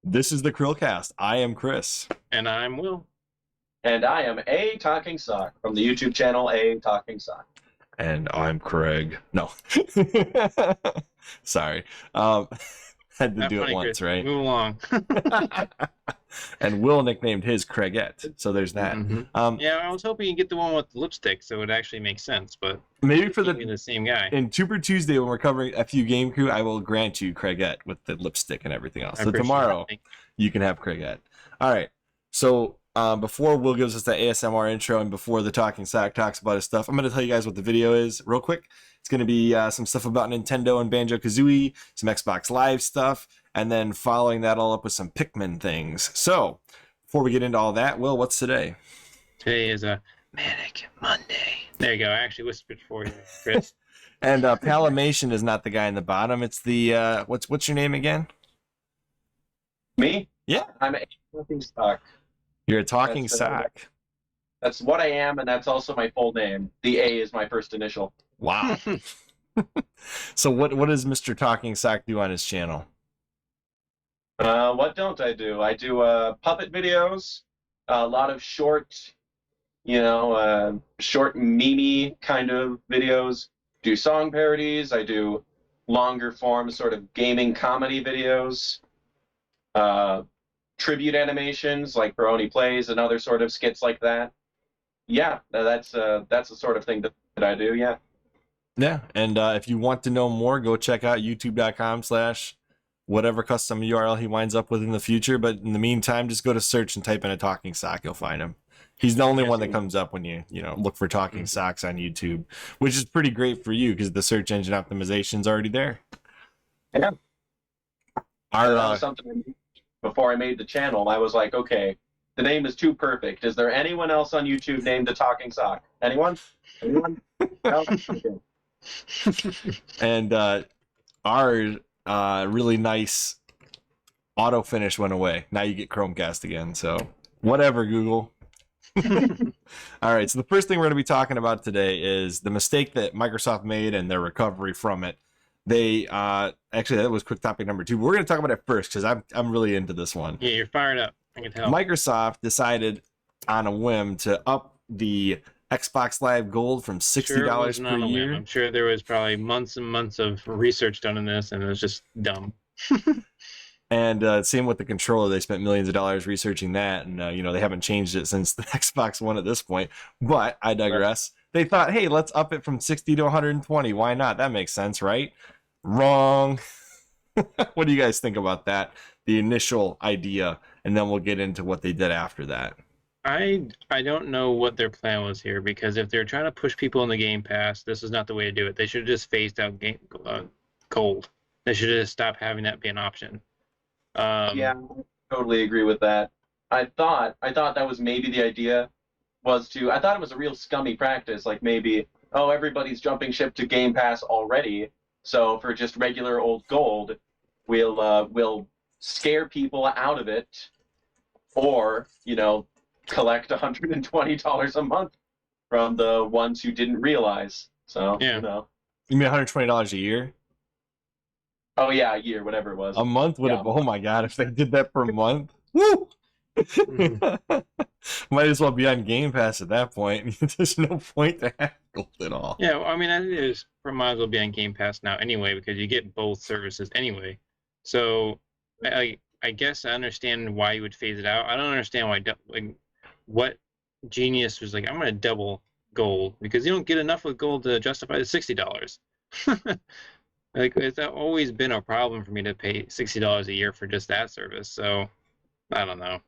This is the CHRILLCAST. I am Chris. And I'm Will. And I am A Talking Sock from the YouTube channel A Talking Sock. And I'm Craig. No. Sorry. Had to Not do funny, it once, Chris. right? Move along. And Will nicknamed his Craigette. So there's that. Yeah, I was hoping you'd get the one with the lipstick so it actually makes sense, but Maybe for the same guy. in Tuber Tuesday when we're covering a few Game Crew, I will grant you Craigette with the lipstick and everything else. So tomorrow you can have Craigette. All right. So before Will gives us the ASMR intro and before the Talking Sock talks about his stuff, I'm going to tell you guys what the video is real quick. It's going to be some stuff about Nintendo and Banjo Kazooie, some Xbox Live stuff, and then following that all up with some Pikmin things. So before we get into all that, Will, what's today? Today is a Manic Monday. There you go. I actually whispered for you, Chris. And Palamation is not the guy in the bottom. It's the what's your name again? Me? Yeah. I'm A Talking Sock. You're a talking sock. That's what I am, and that's also my full name. The A is my first initial. Wow. So what does Mr. Talking Sock do on his channel? What don't I do? I do puppet videos, a lot of short, short meme kind of videos. Do song parodies. I do longer form sort of gaming comedy videos. Tribute animations like Baroni Plays and other sort of skits like that. Yeah, that's the sort of thing that I do. Yeah. Yeah, and if you want to know more, go check out youtube.com/whatever custom URL he winds up with in the future. But in the meantime, just go to search and type in a talking sock. You'll find him. He's the only one that comes up when you look for talking socks on YouTube, which is pretty great for you because the search engine optimization's already there. Yeah. Something before I made the channel, I was like, okay, the name is too perfect. Is there anyone else on YouTube named a talking sock? Anyone? Anyone? No? Okay. And our really nice auto finish went away. Now you get Chromecast again. So whatever, Google. All right. So the first thing we're going to be talking about today is the mistake that Microsoft made and their recovery from it. They actually, that was quick topic number 2. But we're going to talk about it first because I'm really into this one. Yeah, you're fired up. I can tell. Microsoft decided on a whim to up the Xbox Live Gold from $60 per year. I'm sure there was probably months and months of research done in this, and it was just dumb. And same with the controller. They spent millions of dollars researching that, and they haven't changed it since the Xbox One at this point. But I digress. They thought, hey, let's up it from 60 to 120. Why not? That makes sense, right? Wrong. What do you guys think about that? The initial idea, and then we'll get into what they did after that. I don't know what their plan was here, because if they're trying to push people in the Game Pass, this is not the way to do it. They should have just phased out Gold. They should have just stopped having that be an option. Yeah, I totally agree with that. I thought that was maybe the idea I thought it was a real scummy practice, like maybe, oh, everybody's jumping ship to Game Pass already, so for just regular old Gold, we'll scare people out of it, or, collect $120 a month from the ones who didn't realize. So, yeah. You mean $120 a year? Oh, yeah, a year, whatever it was. A month would have, oh my God, if they did that per month. Woo! Might as well be on Game Pass at that point. There's no point to have Gold at all. Yeah, well, I mean, it is might as well be on Game Pass now anyway, because you get both services anyway. So, I guess I understand why you would phase it out. I don't understand why, what genius was like, I'm going to double Gold, because you don't get enough with Gold to justify the $60. Like, it's always been a problem for me to pay $60 a year for just that service. So, I don't know.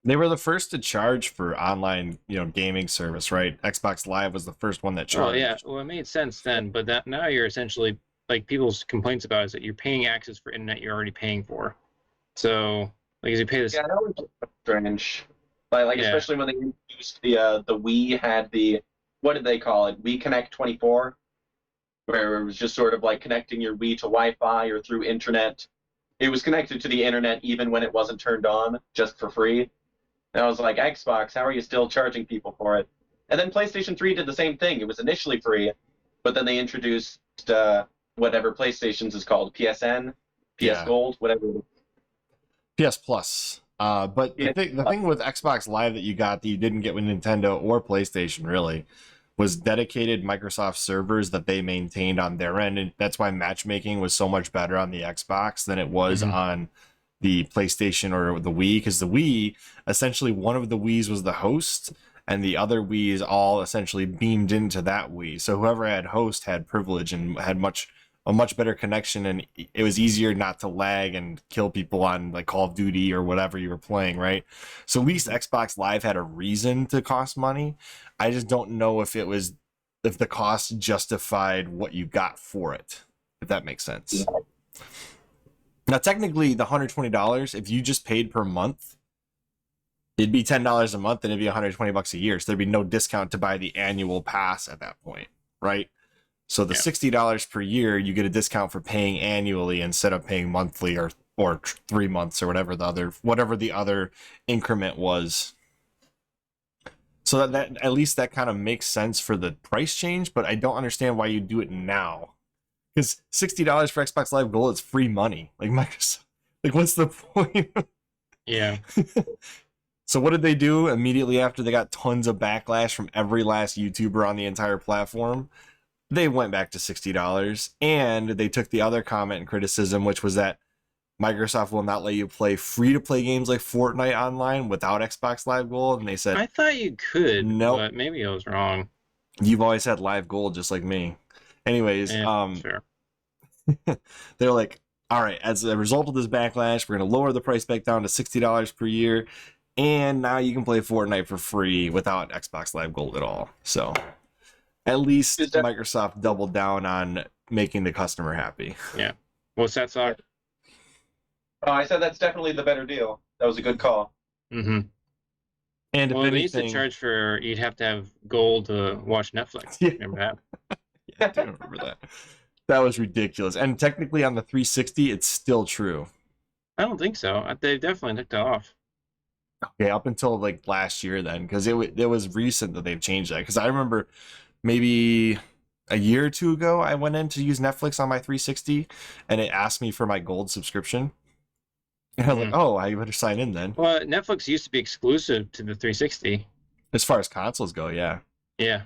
They were the first to charge for online, gaming service, right? Xbox Live was the first one that charged. Oh, yeah. Well, it made sense then, but now you're essentially, like, people's complaints about it is that you're paying access for internet you're already paying for. So, like, as you pay this... Yeah, that was strange. Like, yeah. Especially when they introduced the Wii had the, what did they call it? Wii Connect 24? Where it was just sort of like connecting your Wii to Wi-Fi or through internet. It was connected to the internet even when it wasn't turned on, just for free. And I was like, Xbox, how are you still charging people for it? And then PlayStation 3 did the same thing. It was initially free, but then they introduced whatever PlayStation's is called, PSN, PS Gold, whatever. PS Plus. But the thing with Xbox Live that you got that you didn't get with Nintendo or PlayStation really was dedicated Microsoft servers that they maintained on their end, and that's why matchmaking was so much better on the Xbox than it was on the PlayStation or the Wii, because the Wii, essentially one of the Wiis was the host, and the other Wiis all essentially beamed into that Wii. So whoever had host had privilege and had a much better connection, and it was easier not to lag and kill people on like Call of Duty or whatever you were playing, right? So at least Xbox Live had a reason to cost money. I just don't know if the cost justified what you got for it, if that makes sense. Now, technically, the $120, if you just paid per month, it'd be $10 a month and it'd be $120 a year. So there'd be no discount to buy the annual pass at that point, right? So the $60 per year, you get a discount for paying annually instead of paying monthly or 3 months or whatever the other increment was. So that at least that kind of makes sense for the price change, but I don't understand why you do it now. Because $60 for Xbox Live Gold is free money. Like Microsoft, like what's the point? Yeah. So what did they do immediately after they got tons of backlash from every last YouTuber on the entire platform? They went back to $60, and they took the other comment and criticism, which was that Microsoft will not let you play free-to-play games like Fortnite online without Xbox Live Gold, and they said, I thought you could, nope, but maybe I was wrong. You've always had Live Gold just like me. Anyways, sure. They're like, all right, as a result of this backlash, we're going to lower the price back down to $60 per year, and now you can play Fortnite for free without Xbox Live Gold at all. So at least Microsoft doubled down on making the customer happy. Yeah. What's that, Sock? I said that's definitely the better deal. That was a good call. Mm-hmm. And well, they used to charge for, you'd have to have gold to watch Netflix. Yeah. Remember that? Yeah, I do remember that. That was ridiculous. And technically on the 360, it's still true. I don't think so. They definitely took that off. Okay, up until like last year then, because it was recent that they've changed that. Because I remember maybe a year or two ago, I went in to use Netflix on my 360, and it asked me for my gold subscription. And I was like, oh, I better sign in then. Well, Netflix used to be exclusive to the 360. As far as consoles go, yeah. Yeah.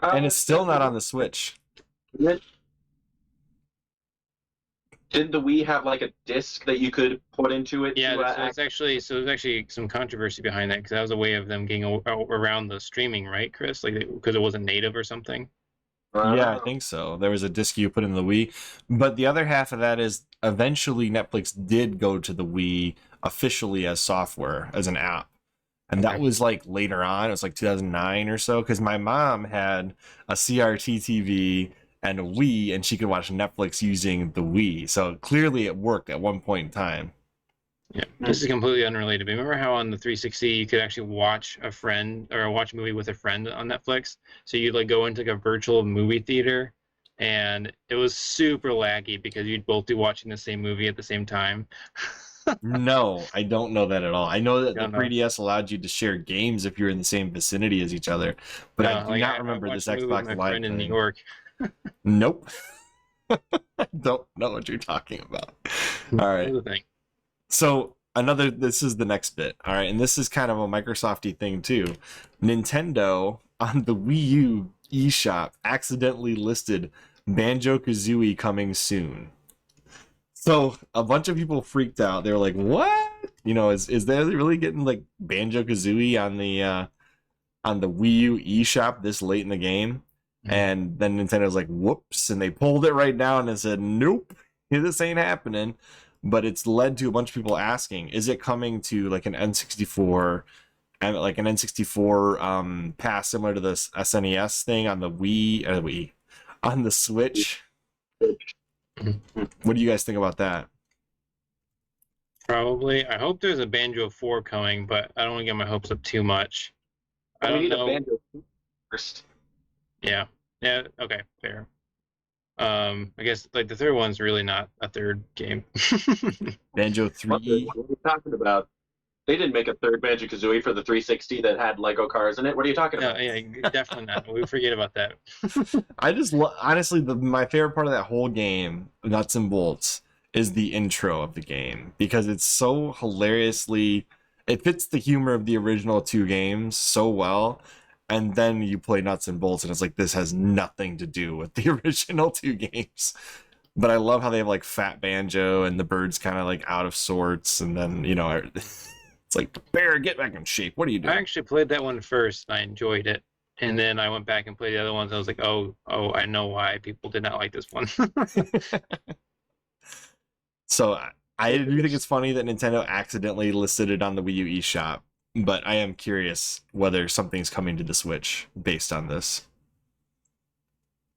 And it's still not on the Switch. Did the Wii have like a disc that you could put into it? Yeah, there's actually some controversy behind that, because that was a way of them getting around the streaming, right, Chris? Like because it wasn't native or something. Yeah, I think so. There was a disc you put in the Wii, but the other half of that is eventually Netflix did go to the Wii officially as software, as an app. And that was like later on. It was like 2009 or so, because my mom had a CRT TV and a Wii, and she could watch Netflix using the Wii. So clearly it worked at one point in time. Yeah, this is completely unrelated. But remember how on the 360 you could actually watch a friend or watch a movie with a friend on Netflix? So you'd like go into like a virtual movie theater, and it was super laggy because you'd both be watching the same movie at the same time. No, I don't know that at all. I know that the 3DS allowed you to share games if you're in the same vicinity as each other, but I do not remember this Xbox Live friend in New York. Nope. I don't know what you're talking about. All right. So this is the next bit. All right. And this is kind of a Microsoft-y thing too. Nintendo on the Wii U eShop accidentally listed Banjo Kazooie coming soon. So a bunch of people freaked out. They were like, what? You know, is there really getting like Banjo Kazooie on the Wii U eShop this late in the game? And then Nintendo's like, whoops, and they pulled it right down and said, nope, this ain't happening. But it's led to a bunch of people asking, is it coming to like an N64 and like an N64 pass similar to this SNES thing on the Wii on the Switch? What do you guys think about that? Probably. I hope there's a Banjo 4 coming, but I don't want to get my hopes up too much. I don't know. We need a Banjo first. Yeah. Yeah. Okay. Fair. I guess like the third one's really not a third game. Banjo 3. What are you talking about? They didn't make a third Banjo Kazooie for the 360 that had Lego cars in it. What are you talking about? Yeah, definitely not. We forget about that. I just honestly, my favorite part of that whole game, nuts and bolts, is the intro of the game, because it's so hilariously, it fits the humor of the original 2 games so well, and then you play nuts and bolts and it's like, this has nothing to do with the original 2 games. But I love how they have like Fat Banjo and the bird's kind of like out of sorts, and then it's like, Bear, get back in shape, what are you doing? I actually played that one first and I enjoyed it, and then I went back and played the other ones. I was like, oh, I know why people did not like this one. So I do think it's funny that Nintendo accidentally listed it on the Wii U eShop, but I am curious whether something's coming to the Switch based on this.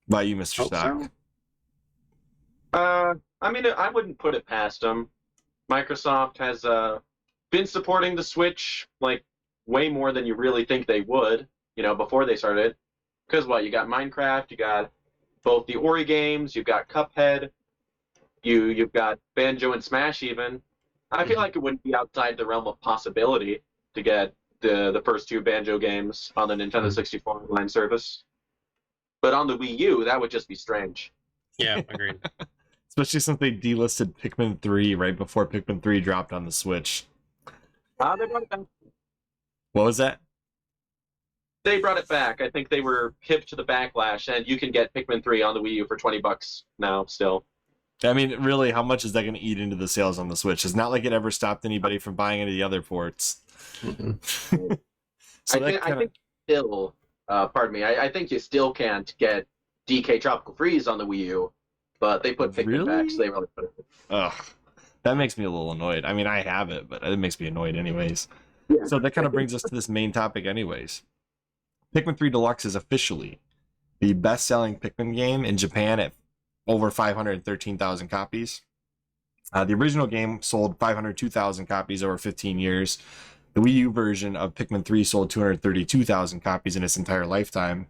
By you, Mr. Stock. So. I mean, I wouldn't put it past them. Microsoft has been supporting the Switch like way more than you really think they would, before they started. Because you got Minecraft, you got both the Ori games, you've got Cuphead, you've got Banjo and Smash even. I feel like it wouldn't be outside the realm of possibility to get the first 2 Banjo games on the Nintendo 64 online service. But on the Wii U, that would just be strange. Yeah, agreed. Especially since they delisted Pikmin 3 right before Pikmin 3 dropped on the Switch. They brought it back. What was that? They brought it back. I think they were hip to the backlash, and you can get Pikmin 3 on the Wii U for $20 now still. I mean, really, how much is that going to eat into the sales on the Switch? It's not like it ever stopped anybody from buying any of the other ports. So I think still, pardon me, I think you still can't get DK Tropical Freeze on the Wii U, but they put Pikmin back, so they really put it. Ugh, that makes me a little annoyed. I mean, I have it, but it makes me annoyed anyways. Yeah. So that kind of brings us to this main topic anyways. Pikmin 3 Deluxe is officially the best-selling Pikmin game in Japan at over 513,000 copies. The original game sold 502,000 copies over 15 years. The Wii U version of Pikmin 3 sold 232,000 copies in its entire lifetime.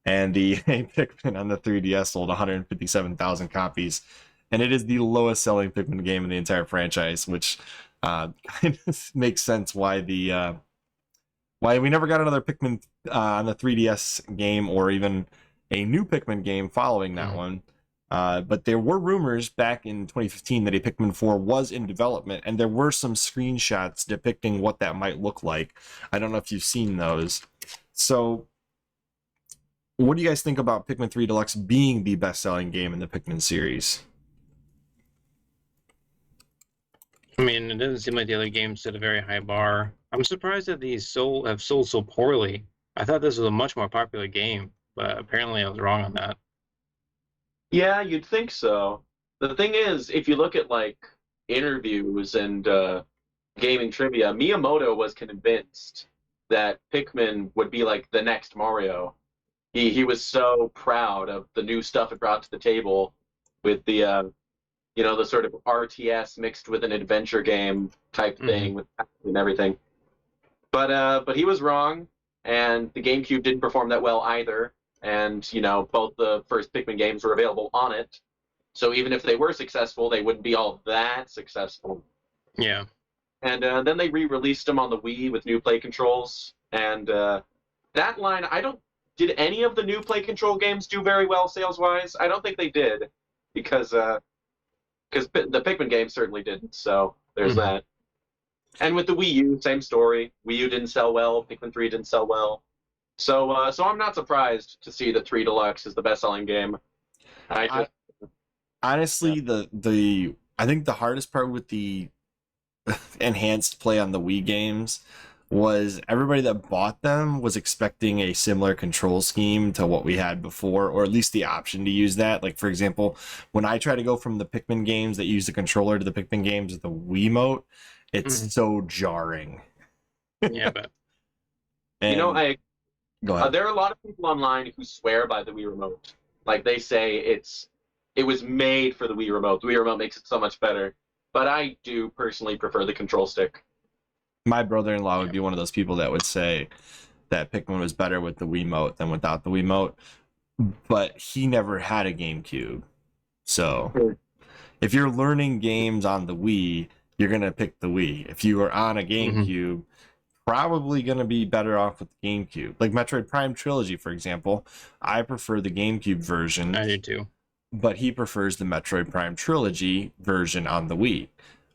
And the Pikmin on the 3DS sold 157,000 copies. And it is the lowest selling Pikmin game in the entire franchise, which kind of makes sense why why we never got another Pikmin on the 3DS game, or even a new Pikmin game following that one. But there were rumors back in 2015 that a Pikmin 4 was in development, and there were some screenshots depicting what that might look like. I don't know if you've seen those. So what do you guys think about Pikmin 3 Deluxe being the best-selling game in the Pikmin series? I mean, it doesn't seem like the other games set a very high bar. I'm surprised that these have sold so poorly. I thought this was a much more popular game, but apparently I was wrong on that. Yeah, you'd think so. The thing is, if you look at interviews and gaming trivia, Miyamoto was convinced that Pikmin would be like the next Mario. He was so proud of the new stuff it brought to the table with the the sort of RTS mixed with an adventure game type thing with and everything. But he was wrong, and the GameCube didn't perform that well either. And both the first Pikmin games were available on it, so even if they were successful, they wouldn't be all that successful. Yeah. And then they re-released them on the Wii with new play controls, and that line, did any of the new play control games do very well sales-wise? I don't think they did, because the Pikmin games certainly didn't. So there's that. And with the Wii U, same story. Wii U didn't sell well. Pikmin 3 didn't sell well. So I'm not surprised to see that 3 Deluxe is the best-selling game. Honestly, I think the hardest part with the enhanced play on the Wii games was everybody that bought them was expecting a similar control scheme to what we had before, or at least the option to use that. Like, for example, when I try to go from the Pikmin games that use the controller to the Pikmin games with the Wiimote, it's so jarring. Yeah, but go ahead. There are a lot of people online who swear by the Wii Remote. Like, they say it was made for the Wii Remote. The Wii Remote makes it so much better. But I do personally prefer the control stick. My brother-in-law would be one of those people that would say that Pikmin was better with the Wiimote than without the Wiimote, but he never had a GameCube. So if you're learning games on the Wii, you're going to pick the Wii. If you are on a GameCube, probably going to be better off with the GameCube. Like Metroid Prime Trilogy, for example, I prefer the GameCube version. I do too. but he prefers the Metroid Prime Trilogy version on the Wii,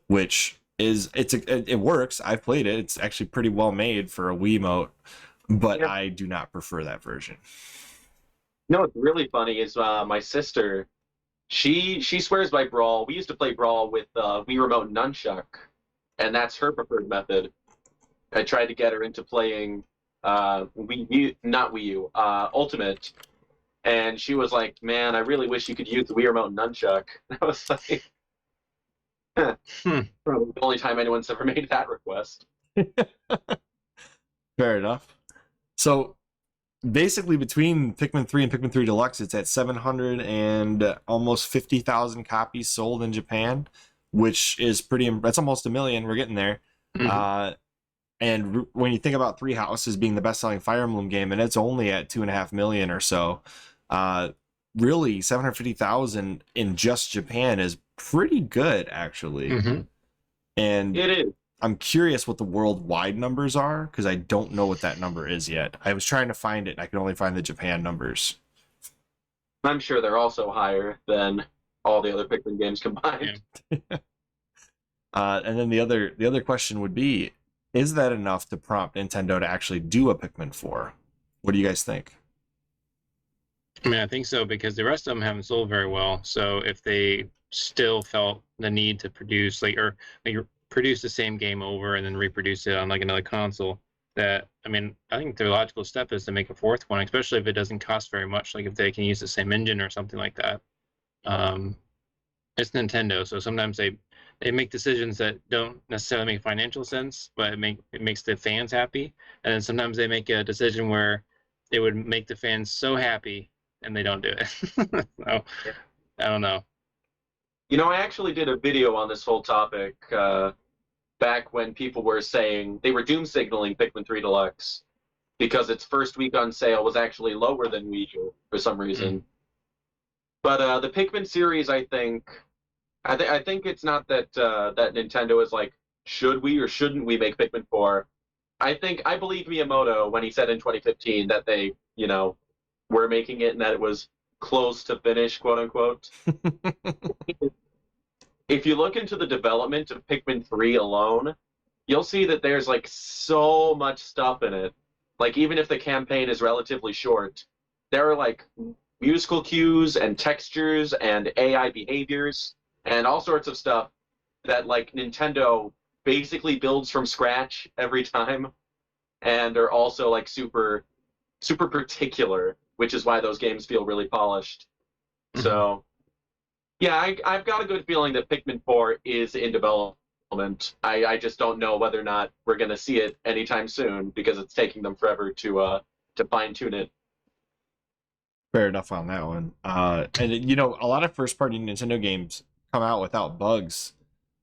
which is it works. I've played it. It's actually pretty well made for a Wiimote, but I do not prefer that version. You know what's really funny is my sister, she swears by Brawl. We used to play Brawl with Wii Remote and Nunchuck, and that's her preferred method. I tried to get her into playing Ultimate, and she was like, "Man, I really wish you could use the Wii Remote and Nunchuck." And I was like, probably the only time anyone's ever made that request. Fair enough. So basically, between Pikmin 3 and Pikmin 3 Deluxe, it's at 700 and almost 50,000 copies sold in Japan, which is that's almost 1 million. We're getting there. And when you think about Three Houses being the best-selling Fire Emblem game, and it's only at 2.5 million or so, really 750,000 in just Japan is pretty good, actually. And it is. I'm curious what the worldwide numbers are, because I don't know what that number is yet. I was trying to find it, and I could only find the Japan numbers. I'm sure they're also higher than all the other Pikmin games combined. And then the other question would be, is that enough to prompt Nintendo to actually do a Pikmin 4? What do you guys think? I mean, I think so, because the rest of them haven't sold very well. So if they still felt the need to produce produce the same game over and then reproduce it on like another console, I think the logical step is to make a fourth one, especially if it doesn't cost very much. Like if they can use the same engine or something like that. It's Nintendo, so sometimes they make decisions that don't necessarily make financial sense, but it makes the fans happy. And then sometimes they make a decision where it would make the fans so happy, and they don't do it. So, I don't know. You know, I actually did a video on this whole topic back when people were saying they were doom signaling Pikmin 3 Deluxe because its first week on sale was actually lower than Wii U for some reason. But the Pikmin series, I think it's not that that Nintendo is like, should we or shouldn't we make Pikmin 4? I believe Miyamoto when he said in 2015 that they, were making it and that it was close to finish, quote unquote. If you look into the development of Pikmin 3 alone, you'll see that there's like so much stuff in it. Like even if the campaign is relatively short, there are like musical cues and textures and AI behaviors and all sorts of stuff that like Nintendo basically builds from scratch every time, and are also like super particular, which is why those games feel really polished. So yeah, I've got a good feeling that Pikmin 4 is in development. I just don't know whether or not we're going to see it anytime soon because it's taking them forever to fine-tune it. Fair enough on that one. And a lot of first-party Nintendo games come out without bugs.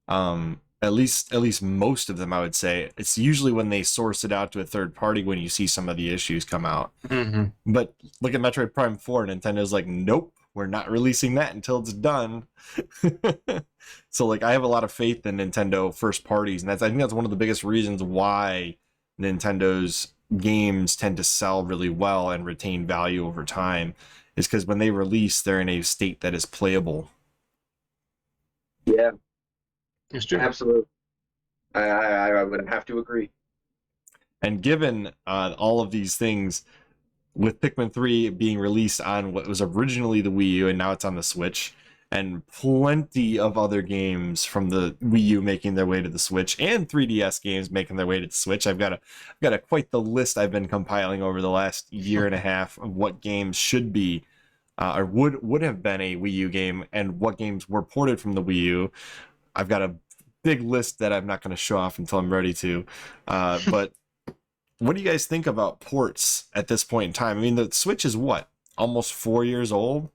At least most of them, I would say. It's usually when they source it out to a third party when you see some of the issues come out. But look at Metroid Prime 4. Nintendo's like, nope, we're not releasing that until it's done. So like, I have a lot of faith in Nintendo first parties, and I think that's one of the biggest reasons why Nintendo's games tend to sell really well and retain value over time, is because when they release, they're in a state that is playable. Yeah, it's true. Absolutely. I would have to agree. And given all of these things, with Pikmin 3 being released on what was originally the Wii U and now it's on the Switch, and plenty of other games from the Wii U making their way to the Switch, and 3DS games making their way to the Switch, I've got quite the list I've been compiling over the last year and a half of what games should be or would have been a Wii U game, and what games were ported from the Wii U. I've got a big list that I'm not going to show off until I'm ready to. But what do you guys think about ports at this point in time? I mean, the Switch is what? Almost 4 years old?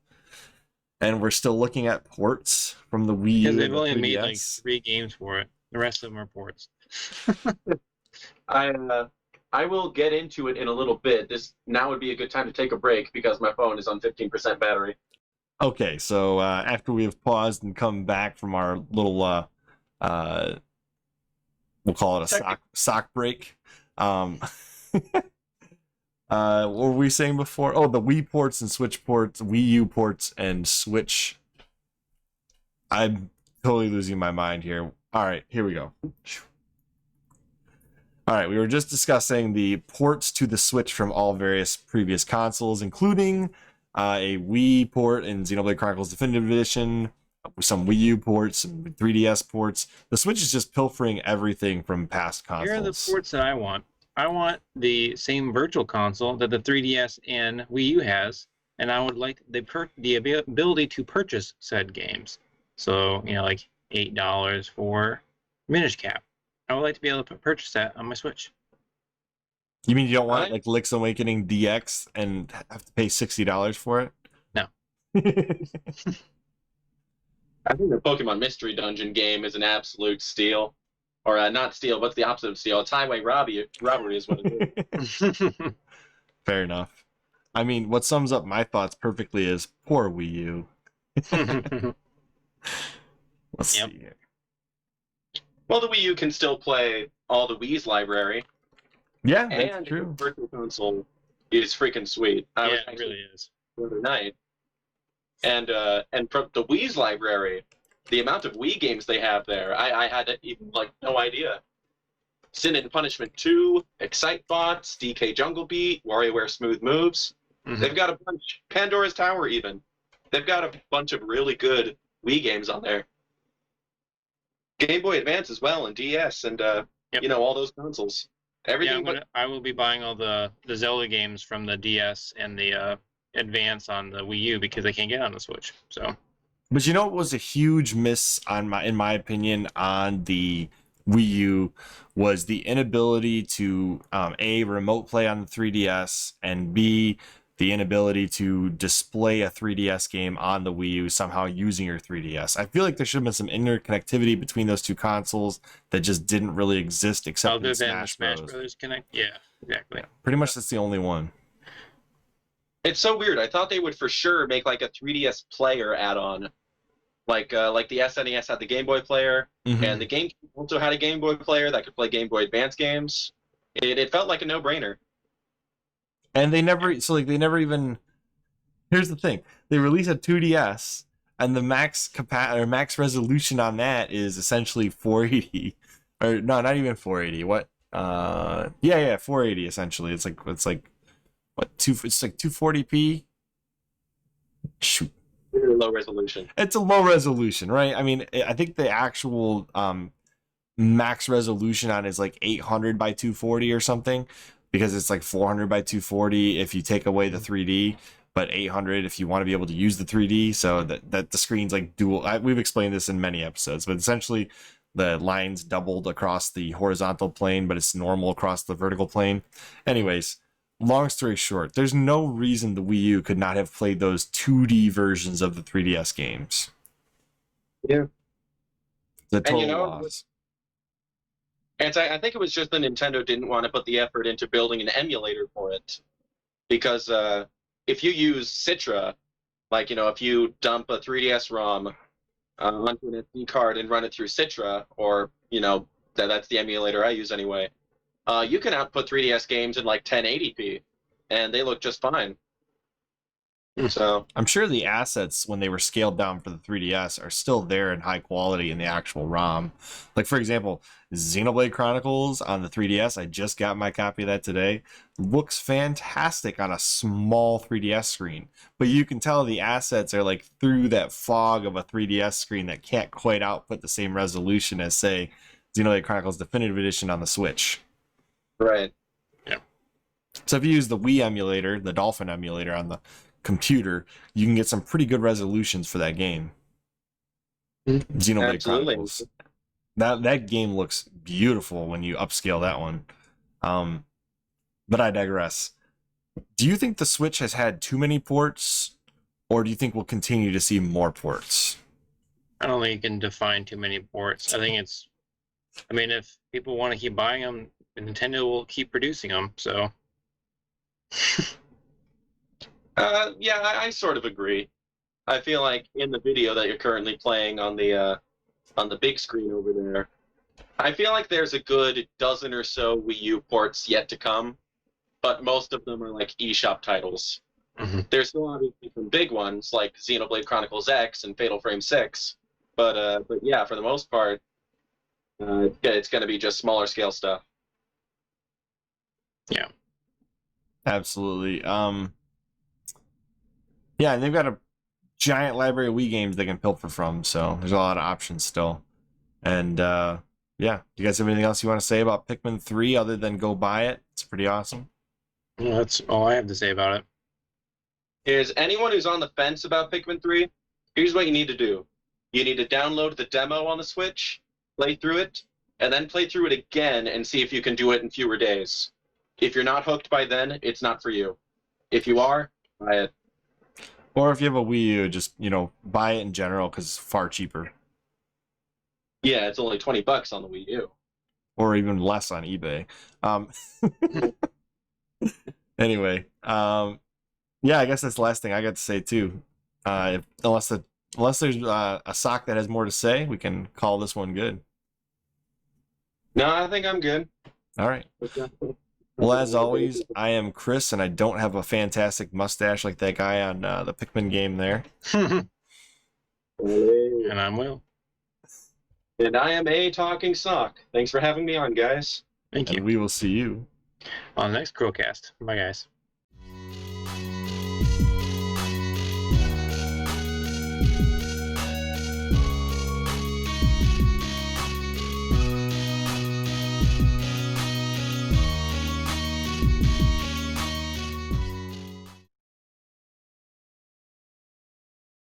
And we're still looking at ports from the Wii U. Because they've only made like 3 games for it. The rest of them are ports. I will get into it in a little bit. Now would be a good time to take a break because my phone is on 15% battery. Okay, so after we have paused and come back from our little, we'll call it a sock break. What were we saying before? Oh, the Wii ports and Switch ports, Wii U ports and Switch. I'm totally losing my mind here. All right, here we go. All right, we were just discussing the ports to the Switch from all various previous consoles, including a Wii port in Xenoblade Chronicles Definitive Edition, some Wii U ports, some 3DS ports. The Switch is just pilfering everything from past consoles. Here are the ports that I want. I want the same virtual console that the 3DS and Wii U has, and I would like the ability to purchase said games. So, like $8 for Minish Cap. I would like to be able to purchase that on my Switch. You mean you don't want like Link's Awakening DX and have to pay $60 for it? No. I think the Pokemon Mystery Dungeon game is an absolute steal. Or not steal, what's the opposite of steal? It's highway robbery is what it is. Fair enough. I mean, what sums up my thoughts perfectly is poor Wii U. Let's see here. Well, the Wii U can still play all the Wii's library. Yeah, that's true. The virtual console is freaking sweet. It really is. The other night, and from the Wii's library, the amount of Wii games they have there, I had even no idea. Sin and Punishment 2, Excite Bots, DK Jungle Beat, WarioWare Smooth Moves. Mm-hmm. They've got a bunch. Pandora's Tower even. They've got a bunch of really good Wii games on there. Game Boy Advance as well, and DS, and all those consoles. Everything. Yeah, I will be buying all the Zelda games from the DS and the Advance on the Wii U because I can't get on the Switch. So. But you know what was a huge miss in my opinion on the Wii U was the inability to A, remote play on the 3DS, and B, the inability to display a 3DS game on the Wii U somehow using your 3DS. I feel like there should have been some interconnectivity between those two consoles that just didn't really exist except in Smash Bros. Connect. Yeah, exactly. Yeah, pretty much that's the only one. It's so weird. I thought they would for sure make like a 3DS player add-on. Like the SNES had the Game Boy player, and the GameCube also had a Game Boy player that could play Game Boy Advance games. It felt like a no-brainer. And they never even. Here's the thing: they release a 2DS, and the max resolution on that is essentially 480, or no, not even 480. What? 480 essentially. It's like what? It's like 240p. Shoot. Low resolution. It's a low resolution, right? I mean, I think the actual max resolution on it is like 800 by 240 or something, because it's like 400 by 240 if you take away the 3D, but 800 if you want to be able to use the 3D. So that the screen's like dual. We've explained this in many episodes, but essentially the lines doubled across the horizontal plane, but it's normal across the vertical plane. Anyways. Long story short, there's no reason the Wii U could not have played those 2D versions of the 3DS games. Yeah. The total loss. And I think it was just that Nintendo didn't want to put the effort into building an emulator for it. Because if you use Citra, if you dump a 3DS ROM onto an SD card and run it through Citra, or, that's the emulator I use anyway, you can output 3DS games in 1080p, and they look just fine. So I'm sure the assets when they were scaled down for the 3DS are still there in high quality in the actual ROM. Like for example, Xenoblade Chronicles on the 3DS, I just got my copy of that today, looks fantastic on a small 3DS screen. But you can tell the assets are through that fog of a 3DS screen that can't quite output the same resolution as say Xenoblade Chronicles Definitive Edition on the Switch. Right. Yeah. So if you use the Wii emulator, the Dolphin emulator on the computer, you can get some pretty good resolutions for that game. Xenoblade Chronicles. That game looks beautiful when you upscale that one. But I digress. Do you think the Switch has had too many ports, or do you think we'll continue to see more ports? I don't think you can define too many ports. I think if people want to keep buying them, Nintendo will keep producing them, so. I sort of agree. I feel like in the video that you're currently playing on the big screen over there, I feel like there's a good dozen or so Wii U ports yet to come. but most of them are like eShop titles. Mm-hmm. There's still obviously some big ones like Xenoblade Chronicles X and Fatal Frame 6, but yeah, for the most part, it's going to be just smaller scale stuff. Yeah. Absolutely. Yeah, and they've got a giant library of Wii games they can pilfer from, so there's a lot of options still. And yeah, you guys have anything else you want to say about Pikmin 3 other than go buy it? It's pretty awesome. Well, that's all I have to say about it. Is anyone who's on the fence about Pikmin 3, here's what you need to do. You need to download the demo on the Switch, play through it, and then play through it again and see if you can do it in fewer days. If you're not hooked by then, it's not for you. If you are, buy it. Or if you have a Wii U, just, buy it in general because it's far cheaper. Yeah, it's only $20 on the Wii U. Or even less on eBay. Anyway, yeah, I guess that's the last thing I got to say too. Unless there's a sock that has more to say, we can call this one good. No, I think I'm good. All right. Well, as always, I am Chris, and I don't have a fantastic mustache like that guy on the Pikmin game there. And I'm Will. And I am a talking sock. Thanks for having me on, guys. Thank you. And we will see you on the next CHRILLCAST. Bye, guys.